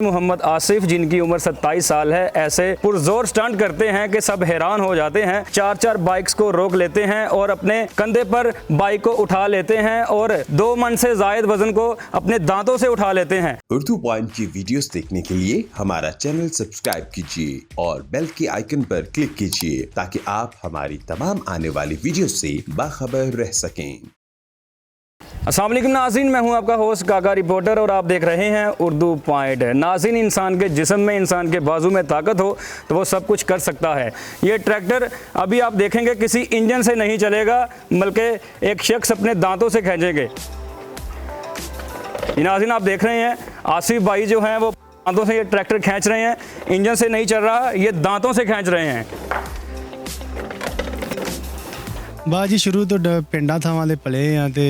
मोहम्मद आसिफ जिनकी उम्र 27 साल है ऐसे पुरजोर स्टंट करते हैं कि सब हैरान हो जाते हैं। चार चार बाइक्स को रोक लेते हैं और अपने कंधे पर बाइक को उठा लेते हैं और 2 मन से जायद वजन को अपने दांतों से उठा लेते हैं। उर्दू पॉइंट की वीडियोस देखने के लिए हमारा चैनल सब्सक्राइब कीजिए और बेल के आइकन पर क्लिक कीजिए ताकि आप हमारी तमाम आने वाली वीडियो से बाखबर रह सकें। अस्सलाम वालेकुम नाज़रीन, मैं हूं आपका होस्ट काका रिपोर्टर और आप देख रहे हैं उर्दू पॉइंट। नाज़रीन, इंसान के जिस्म में, इंसान के बाजू में ताकत हो तो वो सब कुछ कर सकता है। ये ट्रैक्टर अभी आप देखेंगे किसी इंजन से नहीं चलेगा बल्कि एक शख्स अपने दांतों से खींचेंगे। नाज़रीन, आप देख रहे हैं आसिफ भाई जो हैं वो दांतों से ये ट्रैक्टर खींच रहे हैं। इंजन से नहीं चल रहा, ये दांतों से खींच रहे हैं। ਬਾਜੀ ਸ਼ੁਰੂ ਤੋਂ ਪਿੰਡਾਂ ਥਾਵਾਂ ਦੇ ਪਲੇ ਆ ਤੇ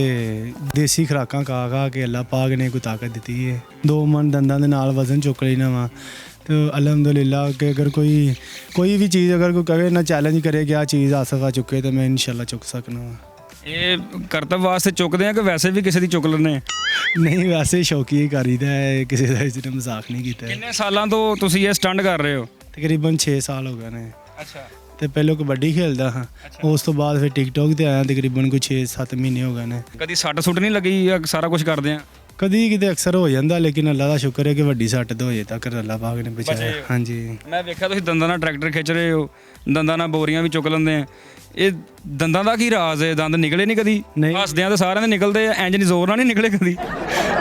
ਦੇਸੀ ਖੁਰਾਕਾਂ ਖਾ ਕੇ ਅੱਲਾਹ ਪਾਕ ਨੇ ਕੋਈ ਤਾਕਤ ਦਿੱਤੀ ਹੈ। 2 ਮਣ ਦੰਦਾਂ ਦੇ ਨਾਲ ਵਜ਼ਨ ਚੁੱਕ ਲੈਣਾ ਵਾ ਤੇ ਅਲਹਮਦੁਲਿਲਾ ਕਿ ਅਗਰ ਕੋਈ ਵੀ ਚੀਜ਼ ਅਗਰ ਕੋਈ ਕਵੇ ਨਾ ਚੈਲੰਜ ਕਰੇ ਕਿ ਆ ਚੀਜ਼ ਆਸਫਾ ਚੁੱਕੇ ਤਾਂ ਮੈਂ ਇਨਸ਼ਾਅੱਲਾ ਚੁੱਕ ਸਕਣਾ ਵਾ। ਇਹ ਕਰਤੱਵ ਵਾਸਤੇ ਚੁੱਕਦੇ ਆ ਕਿ ਵੈਸੇ ਵੀ ਕਿਸੇ ਦੀ ਚੁੱਕ ਲੈਂਦੇ ਆ? ਨਹੀਂ, ਵੈਸੇ ਸ਼ੌਕੀ ਹੀ ਕਰੀਦਾ ਹੈ, ਕਿਸੇ ਦਾ ਇਸ ਨੇ ਮਜ਼ਾਕ ਨਹੀਂ ਕੀਤਾ। ਕਿੰਨੇ ਸਾਲਾਂ ਤੋਂ ਤੁਸੀਂ ਇਹ ਸਟੰਟ ਕਰ ਰਹੇ ਹੋ? ਤਕਰੀਬਨ 6 ਸਾਲ ਹੋ ਗਏ ਨੇ। ਅੱਛਾ। ਤੇ ਪਹਿਲਾਂ ਕਬੱਡੀ ਖੇਡਦਾ ਹਾਂ, ਉਸ ਤੋਂ ਬਾਅਦ ਫਿਰ ਟਿਕਟੌਕ ਤੇ ਆਇਆ। ਤਕਰੀਬਨ ਕੋਈ 6-7 ਮਹੀਨੇ ਹੋ ਗਏ ਨੇ। ਕਦੀ ਸੱਟ ਸੁੱਟ ਨਹੀਂ ਲੱਗੀ ਜਾਂ ਸਾਰਾ ਕੁਝ ਕਰਦੇ ਆ? ਕਦੀ ਕਿਤੇ ਅਕਸਰ ਹੋ ਜਾਂਦਾ, ਲੇਕਿਨ ਅੱਲਾ ਦਾ ਸ਼ੁਕਰ ਹੈ ਕਿ ਵੱਡੀ ਸੱਟ ਤੋਂ ਹਜੇ ਤੱਕ ਅੱਲਾ ਪਾਕ ਨੇ ਬਚਾਇਆ। ਹਾਂਜੀ, ਮੈਂ ਵੇਖਿਆ ਤੁਸੀਂ ਦੰਦਾਂ ਨਾਲ ਟਰੈਕਟਰ ਖਿੱਚ ਰਹੇ ਹੋ, ਦੰਦਾਂ ਨਾਲ ਬੋਰੀਆਂ ਵੀ ਚੁੱਕ ਲੈਂਦੇ ਆ। ਇਹ ਦੰਦਾਂ ਦਾ ਕੀ ਰਾਜ਼ ਹੈ? ਦੰਦ ਨਿਕਲੇ ਨਹੀਂ ਕਦੀ? ਹੱਸਦਿਆਂ ਤਾਂ ਸਾਰਿਆਂ ਦੇ ਨਿਕਲਦੇ ਆ, ਇੰਜ ਨਹੀਂ ਜ਼ੋਰ ਨਾਲ ਨਹੀਂ ਨਿਕਲੇ ਕਦੀ?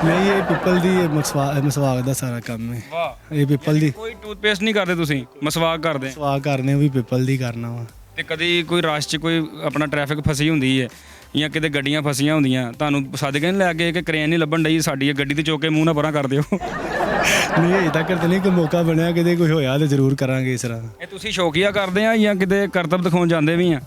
ਨਹੀਂ, ਇਹ ਪਿੱਪਲ ਦੀ ਮਸਵਾਕ ਦਾ ਸਾਰਾ ਕੰਮ ਹੈ। ਵਾਹ, ਇਹ ਪਿੱਪਲ ਦੀ। ਕੋਈ ਟੂਥਪੇਸਟ ਨਹੀਂ ਕਰਦੇ ਤੁਸੀਂ, ਮਸਵਾਕ ਕਰਦੇ? ਮਸਵਾਕ ਕਰਨੇ ਵੀ ਪਿੱਪਲ ਦੀ ਕਰਨਾ ਵਾ। ਤੇ ਕਦੀ ਕੋਈ ਰਸ਼ 'ਚ ਕੋਈ ਆਪਣਾ ਟ੍ਰੈਫਿਕ ਫਸੀ ਹੁੰਦੀ ਹੈ ਜਾਂ ਕਿਤੇ ਗੱਡੀਆਂ ਫਸੀਆਂ ਹੁੰਦੀਆਂ, ਤੁਹਾਨੂੰ ਸੱਦ ਕੇ ਨਹੀਂ ਲੈ ਕੇ ਕਿ ਕਰੇਨ ਨਹੀਂ ਲੱਭਣ ਡਈ ਸਾਡੀ ਗੱਡੀ ਤੇ ਚੁੱਕ ਕੇ ਮੂੰਹ ਨਾ ਪਰਾਂ ਕਰ ਦਿਓ? ਨਹੀਂ, ਅਜੇ ਤੱਕ ਤਾਂ ਨਹੀਂ ਕੋਈ ਮੌਕਾ ਬਣਿਆ, ਕਿਤੇ ਕੋਈ ਹੋਇਆ ਤਾਂ ਜ਼ਰੂਰ ਕਰਾਂਗੇ ਇਸ ਤਰ੍ਹਾਂ। ਇਹ ਤੁਸੀਂ ਸ਼ੌਕੀਆ ਕਰਦੇ ਆ ਜਾਂ ਕਿਤੇ ਕਰਤੱਵ ਦਿਖਾਉਣ ਜਾਂਦੇ ਵੀ ਆ?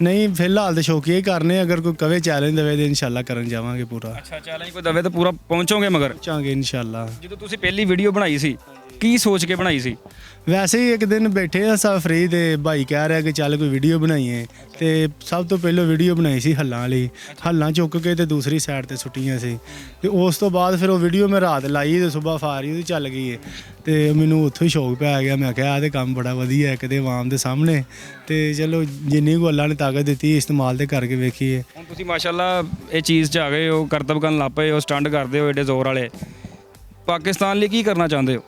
ਨਹੀਂ, ਫਿਲਹਾਲ ਤਾਂ ਸ਼ੌਕੀਆ ਹੀ ਕਰਨੇ। ਅਗਰ ਕੋਈ ਕਵੇ ਚੈਲੰਜ ਦੇਵੇ ਤਾਂ ਇਨਸ਼ਾਅੱਲਾ ਕਰਨ ਜਾਵਾਂਗੇ ਪੂਰਾ। ਅੱਛਾ, ਚੈਲੰਜ ਕੋਈ ਦਵੇ ਤਾਂ ਪੂਰਾ ਪਹੁੰਚੋਗੇ? ਮਗਰ ਚਾਹਾਂਗੇ ਇਨਸ਼ਾਅੱਲਾ। ਜਦੋਂ ਤੁਸੀਂ ਪਹਿਲੀ ਵੀਡੀਓ ਬਣਾਈ ਸੀ ਕੀ ਸੋਚ ਕੇ ਬਣਾਈ ਸੀ? ਵੈਸੇ ਹੀ ਇੱਕ ਦਿਨ ਬੈਠੇ ਆ ਸਭ ਫਰੀ ਤੇ ਭਾਈ ਕਹਿ ਰਿਹਾ ਕਿ ਚੱਲ ਕੋਈ ਵੀਡੀਓ ਬਣਾਈਏ ਤੇ ਸਭ ਤੋਂ ਪਹਿਲਾਂ ਵੀਡੀਓ ਬਣਾਈ ਸੀ ਹੱਲਾਂ ਵਾਲੀ। ਹੱਲਾਂ ਚੁੱਕ ਕੇ ਤੇ ਦੂਸਰੀ ਸਾਈਡ ਤੇ ਸੁੱਟੀਆਂ ਸੀ ਤੇ ਉਸ ਤੋਂ ਬਾਅਦ ਫਿਰ ਉਹ ਵੀਡੀਓ ਮੈਂ ਰਾਤ ਲਾਈ ਤੇ ਸਵੇਰ ਫਾਰੀ ਉਹਦੀ ਚੱਲ ਗਈ ਹੈ ਤੇ ਮੈਨੂੰ ਉੱਥੋਂ ਹੀ ਸ਼ੌਕ ਪੈ ਗਿਆ। ਮੈਂ ਕਿਹਾ ਆਹ ਤੇ ਕੰਮ ਬੜਾ ਵਧੀਆ ਹੈ, ਕਿਤੇ ਆਵਾਮ ਦੇ ਸਾਹਮਣੇ ਤੇ ਚਲੋ ਜਿੰਨੀ ਕੁ ਅੱਲਾ ਨੇ ਤਾਕਤ ਦਿੱਤੀ ਇਸਤੇਮਾਲ ਤੇ ਕਰਕੇ ਵੇਖੀਏ। ਹੁਣ ਤੁਸੀਂ ਮਾਸ਼ਾਅੱਲਾ ਇਹ ਚੀਜ਼ 'ਚ ਆ ਗਏ ਹੋ, ਕਰਤੱਵ ਕਰਨ ਲੱਗ ਪਏ ਹੋ, ਸਟੰਟ ਕਰਦੇ ਹੋ ਏਡੇ ਜ਼ੋਰ ਵਾਲੇ। ਪਾਕਿਸਤਾਨ ਲਈ ਕੀ ਕਰਨਾ ਚਾਹੁੰਦੇ ਹੋ?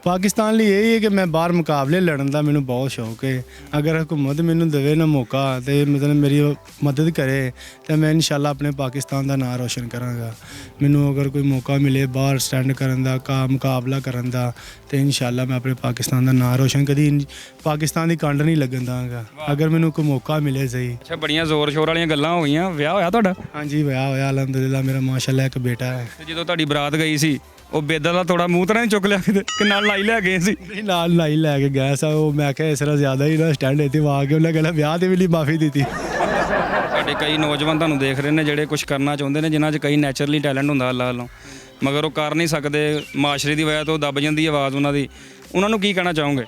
ਪਾਕਿਸਤਾਨ ਲਈ ਇਹ ਹੈ ਕਿ ਮੈਂ ਬਾਹਰ ਮੁਕਾਬਲੇ ਲੜਨ ਦਾ ਮੈਨੂੰ ਬਹੁਤ ਸ਼ੌਕ ਹੈ। ਅਗਰ ਹਕੂਮਤ ਮੈਨੂੰ ਦੇਵੇ ਨਾ ਮੌਕਾ ਤੇ ਮਤਲਬ ਮੇਰੀ ਮਦਦ ਕਰੇ ਤਾਂ ਮੈਂ ਇਨਸ਼ਾਅੱਲਾ ਆਪਣੇ ਪਾਕਿਸਤਾਨ ਦਾ ਨਾਂ ਰੋਸ਼ਨ ਕਰਾਂਗਾ। ਮੈਨੂੰ ਅਗਰ ਕੋਈ ਮੌਕਾ ਮਿਲੇ ਬਾਹਰ ਸਟੈਂਡ ਕਰਨ ਦਾ, ਮੁਕਾਬਲਾ ਕਰਨ ਦਾ, ਤੇ ਇਨਸ਼ਾਅੱਲਾ ਮੈਂ ਆਪਣੇ ਪਾਕਿਸਤਾਨ ਦਾ ਨਾਂ ਰੋਸ਼ਨ ਕਦੀ ਪਾਕਿਸਤਾਨ ਦੀ ਕੰਡ ਨਹੀਂ ਲੱਗਣ ਦਾਂਗਾ ਅਗਰ ਮੈਨੂੰ ਕੋਈ ਮੌਕਾ ਮਿਲੇ ਸਹੀ। ਅੱਛਾ, ਬੜੀਆਂ ਜ਼ੋਰ ਸ਼ੋਰ ਵਾਲੀਆਂ ਗੱਲਾਂ ਹੋ ਗਈਆਂ। ਵਿਆਹ ਹੋਇਆ ਤੁਹਾਡਾ? ਹਾਂਜੀ, ਵਿਆਹ ਹੋਇਆ ਅਲਹਮਦੁਲਿਲਾ। ਮੇਰਾ ਮਾਸ਼ਾਅੱਲਾ ਇੱਕ ਬੇਟਾ ਹੈ। ਤੇ ਜਦੋਂ ਤੁਹਾਡੀ ਬਰਾਤ ਗਈ ਸੀ ਉਹ ਬੇਦਾਂ ਦਾ ਥੋੜਾ ਮੂੰਹ ਤਰ੍ਹਾਂ ਨਹੀਂ ਚੁੱਕ ਲਿਆ ਕਿਤੇ ਕਿ ਨਾਲ ਲਾਈ ਲੈ ਗਏ ਸੀ? ਨਹੀਂ, ਨਾਲ ਲਾਈ ਲੈ ਕੇ ਗਿਆ ਸਾ ਉਹ। ਮੈਂ ਕਿਹਾ ਇਸ ਤਰ੍ਹਾਂ ਜ਼ਿਆਦਾ ਹੀ ਨਾ ਸਟੈਂਡ ਇੱਥੇ ਵਾ ਕੇ ਉਹਨਾਂ ਕਹਿੰਦਾ ਵਿਆਹ ਤੇ ਵੀ ਲਈ ਮਾਫੀ ਦਿੱਤੀ। ਸਾਡੇ ਕਈ ਨੌਜਵਾਨ ਤੁਹਾਨੂੰ ਦੇਖ ਰਹੇ ਨੇ ਜਿਹੜੇ ਕੁਝ ਕਰਨਾ ਚਾਹੁੰਦੇ ਨੇ, ਜਿਨ੍ਹਾਂ 'ਚ ਕਈ ਨੈਚੁਰਲੀ ਟੈਲੈਂਟ ਹੁੰਦਾ ਅੱਲਾ ਵੱਲੋਂ, ਮਗਰ ਉਹ ਕਰ ਨਹੀਂ ਸਕਦੇ। ਮਾਸ਼ਰੇ ਦੀ ਵਜ੍ਹਾ ਤੋਂ ਦੱਬ ਜਾਂਦੀ ਆਵਾਜ਼ ਉਹਨਾਂ ਦੀ। ਉਹਨਾਂ ਨੂੰ ਕੀ ਕਹਿਣਾ ਚਾਹੋਗੇ?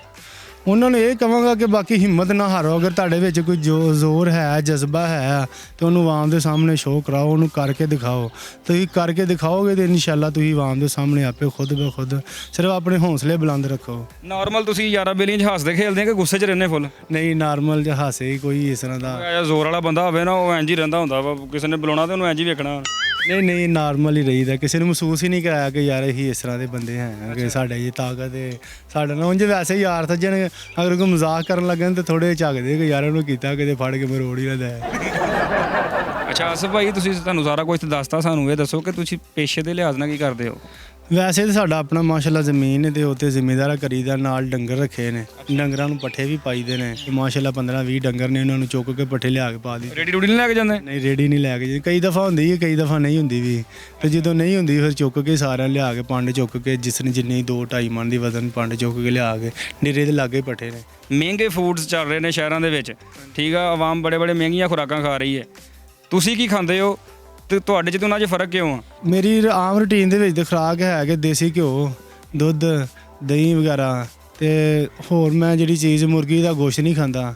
ਉਹਨਾਂ ਨੂੰ ਇਹ ਕਹਾਂਗਾ ਕਿ ਬਾਕੀ ਹਿੰਮਤ ਨਾ ਹਾਰੋ। ਅਗਰ ਤੁਹਾਡੇ ਵਿੱਚ ਕੋਈ ਜ਼ੋਰ ਹੈ, ਜਜ਼ਬਾ ਹੈ ਤਾਂ ਉਹਨੂੰ ਆਵਾਮ ਦੇ ਸਾਹਮਣੇ ਸ਼ੋਅ ਕਰਾਓ, ਉਹਨੂੰ ਕਰਕੇ ਦਿਖਾਓ। ਤੁਸੀਂ ਕਰਕੇ ਦਿਖਾਓਗੇ ਤਾਂ ਇਨਸ਼ਾਅੱਲਾ ਤੁਸੀਂ ਆਵਾਮ ਦੇ ਸਾਹਮਣੇ ਆਪੇ ਖੁਦ ਬ ਖੁਦ ਸਿਰਫ ਆਪਣੇ ਹੌਸਲੇ ਬੁਲੰਦ ਰੱਖੋ। ਨਾਰਮਲ ਤੁਸੀਂ ਯਾਰਾਂ ਬੇਲੀਆਂ 'ਚ ਹੱਸਦੇ ਖੇਲਦੇ ਆ ਕਿ ਗੁੱਸੇ 'ਚ ਰਹਿੰਦੇ ਫੁੱਲ? ਨਹੀਂ, ਨਾਰਮਲ ਜਿਹਾ ਹਾਸੇ ਕੋਈ ਇਸ ਤਰ੍ਹਾਂ ਦਾ ਜ਼ੋਰ ਵਾਲਾ ਬੰਦਾ ਹੋਵੇ ਨਾ ਉਹ ਇੰਝ ਹੀ ਰਹਿੰਦਾ ਹੁੰਦਾ ਵਾ, ਕਿਸੇ ਨੇ ਬੁਲਾਉਣਾ ਤਾਂ ਉਹਨੂੰ ਇੰਝ ਹੀ ਵੇਖਣਾ। ਨਹੀਂ, ਨਾਰਮਲ ਹੀ ਰਹੀਦਾ। ਕਿਸੇ ਨੂੰ ਮਹਿਸੂਸ ਹੀ ਨਹੀਂ ਕਰਾਇਆ ਕਿ ਯਾਰ ਅਸੀਂ ਇਸ ਤਰ੍ਹਾਂ ਦੇ ਬੰਦੇ ਹੈ ਕਿ ਸਾਡੇ ਇਹ ਤਾਕਤ ਹੈ ਸਾਡਾ ਨਾ। ਉਂਝ ਵੈਸੇ ਯਾਰ ਸੱਜਣ ਅਗਰ ਕੋਈ ਮਜ਼ਾਕ ਕਰਨ ਲੱਗਣ ਤਾਂ ਥੋੜ੍ਹੇ ਝੱਕਦੇ ਕਿ ਯਾਰ ਉਹਨੂੰ ਕੀਤਾ ਕਿਤੇ ਫੜ ਕੇ ਮਰੋੜ ਹੀ ਨਾ ਦੇ। ਅੱਛਾ ਆਸਿਫ ਭਾਈ, ਤੁਸੀਂ ਤੁਹਾਨੂੰ ਸਾਰਾ ਕੁਝ ਦੱਸਤਾ, ਸਾਨੂੰ ਇਹ ਦੱਸੋ ਕਿ ਤੁਸੀਂ ਪੇਸ਼ੇ ਦੇ ਲਿਹਾਜ਼ ਨਾਲ ਕੀ ਕਰਦੇ ਹੋ? ਵੈਸੇ ਤਾਂ ਸਾਡਾ ਆਪਣਾ ਮਾਸ਼ਾਅੱਲਾ ਜ਼ਮੀਨ ਹੈ ਤੇ ਉੱਤੇ ਜ਼ਿੰਮੇਦਾਰਾ ਕਰੀਦਾ। ਨਾਲ ਡੰਗਰ ਰੱਖੇ ਨੇ, ਡੰਗਰਾਂ ਨੂੰ ਪੱਠੇ ਵੀ ਪਾਈਦੇ ਨੇ। ਮਾਸ਼ਾਅੱਲਾ 15-20 ਡੰਗਰ ਨੇ, ਉਹਨਾਂ ਨੂੰ ਚੁੱਕ ਕੇ ਪੱਠੇ ਲਿਆ ਕੇ ਪਾ ਦੀ। ਰੇਡੀ ਰੂਡੀ ਨਹੀਂ ਲੈ ਕੇ ਜਾਂਦੇ? ਨਹੀਂ, ਰੇਡੀ ਨਹੀਂ ਲੈ ਕੇ ਜਾਂਦੇ। ਕਈ ਦਫਾ ਹੁੰਦੀ ਹੈ, ਕਈ ਦਫਾ ਨਹੀਂ ਹੁੰਦੀ ਵੀ। ਤੇ ਜਦੋਂ ਨਹੀਂ ਹੁੰਦੀ ਫਿਰ ਚੁੱਕ ਕੇ ਸਾਰਿਆਂ ਲਿਆ ਕੇ ਪੰਡ ਚੁੱਕ ਕੇ ਜਿੰਨੀ 2-2.5 ਮਣ ਦੀ ਵਜ਼ਨ ਪੰਡ ਚੁੱਕ ਕੇ ਲਿਆ ਕੇ ਡੇਰੇ ਦੇ ਲਾਗੇ ਪੱਠੇ ਨੇ। ਮਹਿੰਗੇ ਫੂਡਸ ਚੱਲ ਰਹੇ ਨੇ ਸ਼ਹਿਰਾਂ ਦੇ ਵਿੱਚ, ਠੀਕ ਆ, ਆਵਾਮ ਬੜੇ ਮਹਿੰਗੀਆਂ ਖੁਰਾਕਾਂ ਖਾ ਰਹੀ ਹੈ। ਤੁਸੀਂ ਕੀ ਖਾਂਦੇ ਹੋ ਤੇ ਤੁਹਾਡੇ 'ਚ ਤੇ ਉਹਨਾਂ 'ਚ ਫਰਕ ਕਿਉਂ ਆ? ਮੇਰੀ ਆਮ ਰੂਟੀਨ ਦੇ ਵਿੱਚ ਤਾਂ ਖੁਰਾਕ ਹੈ ਕਿ ਦੇਸੀ ਘਿਓ, ਦੁੱਧ, ਦਹੀਂ ਵਗੈਰਾ ਤੇ ਹੋਰ ਮੈਂ ਜਿਹੜੀ ਚੀਜ਼ ਮੁਰਗੀ ਦਾ ਗੋਸ਼ਤ ਨਹੀਂ ਖਾਂਦਾ।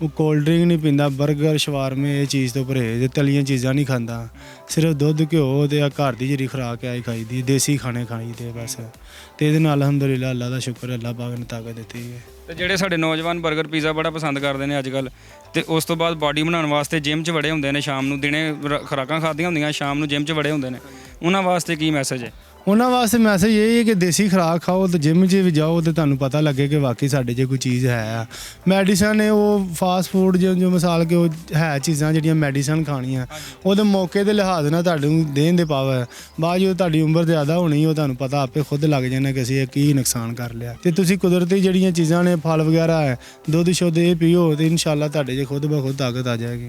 ਉਹ ਕੋਲਡ ਡਰਿੰਕ ਨਹੀਂ ਪੀਂਦਾ, 버ਗਰ ਸ਼ਵਾਰਮੇ ਇਹ ਚੀਜ਼ ਤੋਂ ਪਰਹੇਜ਼, ਤਲੀਆਂ ਚੀਜ਼ਾਂ ਨਹੀਂ ਖਾਂਦਾ, ਸਿਰਫ ਦੁੱਧ ਘਿਓ ਤੇ ਆ ਘਰ ਦੀ ਜਿਹੜੀ ਖੁਰਾਕ ਆਈ ਖਾਈਦੀ, ਦੇਸੀ ਖਾਣੇ ਖਾਈਦੇ ਬਸ। ਤੇ ਇਹਦੇ ਨਾਲ ਅਲਹਮਦੁਲਿਲਾ ਅੱਲਾ ਦਾ ਸ਼ੁਕਰ ਹੈ, ਅੱਲਾ ਪਾਕ ਨੇ ਤਾਕਤ ਦਿੱਤੀ ਹੈ। ਤੇ ਜਿਹੜੇ ਸਾਡੇ ਨੌਜਵਾਨ 버ਗਰ ਪੀਜ਼ਾ ਬੜਾ ਪਸੰਦ ਕਰਦੇ ਨੇ ਅੱਜ ਕੱਲ, ਤੇ ਉਸ ਤੋਂ ਬਾਅਦ ਬਾਡੀ ਬਣਾਉਣ ਵਾਸਤੇ ਜਿਮ 'ਚ ਵੜੇ ਹੁੰਦੇ ਨੇ, ਸ਼ਾਮ ਨੂੰ ਦਿਨੇ ਖੁਰਾਕਾਂ ਖਾਧੀਆਂ ਹੁੰਦੀਆਂ, ਸ਼ਾਮ ਨੂੰ ਜਿਮ 'ਚ ਵੜੇ ਹੁੰਦੇ ਨੇ, ਉਹਨਾਂ ਵਾਸਤੇ ਕੀ ਮੈਸੇਜ ਹੈ? ਉਹਨਾਂ ਵਾਸਤੇ ਮੈਸੇਜ ਇਹ ਹੈ ਕਿ ਦੇਸੀ ਖੁਰਾਕ ਖਾਓ ਤੇ ਜਿਮ 'ਚ ਵੀ ਜਾਓ ਤੇ ਤੁਹਾਨੂੰ ਪਤਾ ਲੱਗੇ ਕਿ ਵਾਕਈ ਸਾਡੇ 'ਚ ਕੋਈ ਚੀਜ਼ ਹੈ ਆ। ਮੈਡੀਸਨ ਹੈ ਉਹ ਫਾਸਟ ਫੂਡ ਜੋ ਮਿਸਾਲ ਕਿ ਉਹ ਹੈ ਚੀਜ਼ਾਂ ਜਿਹੜੀਆਂ ਮੈਡੀਸਨ ਖਾਣੀਆਂ, ਉਹਦੇ ਮੌਕੇ ਦੇ ਲਿਹਾਜ਼ ਨਾਲ ਤੁਹਾਨੂੰ ਦੇਣ ਦੇ ਪਾਵਰ, ਬਾਅਦ ਜਦੋਂ ਤੁਹਾਡੀ ਉਮਰ ਜ਼ਿਆਦਾ ਹੋਣੀ ਉਹ ਤੁਹਾਨੂੰ ਪਤਾ ਆਪੇ ਖੁਦ ਲੱਗ ਜਾਣਾ ਕਿ ਅਸੀਂ ਇਹ ਕੀ ਨੁਕਸਾਨ ਕਰ ਲਿਆ। ਤੇ ਤੁਸੀਂ ਕੁਦਰਤੀ ਜਿਹੜੀਆਂ ਚੀਜ਼ਾਂ ਨੇ ਫਲ ਵਗੈਰਾ ਹੈ, ਦੁੱਧ ਸ਼ੁੱਧ ਇਹ ਪੀਓ ਤੇ ਇਨਸ਼ਾਅੱਲਾ ਤੁਹਾਡੇ 'ਚ ਖੁਦ ਬ ਖੁਦ ਤਾਕਤ ਆ ਜਾਏਗੀ।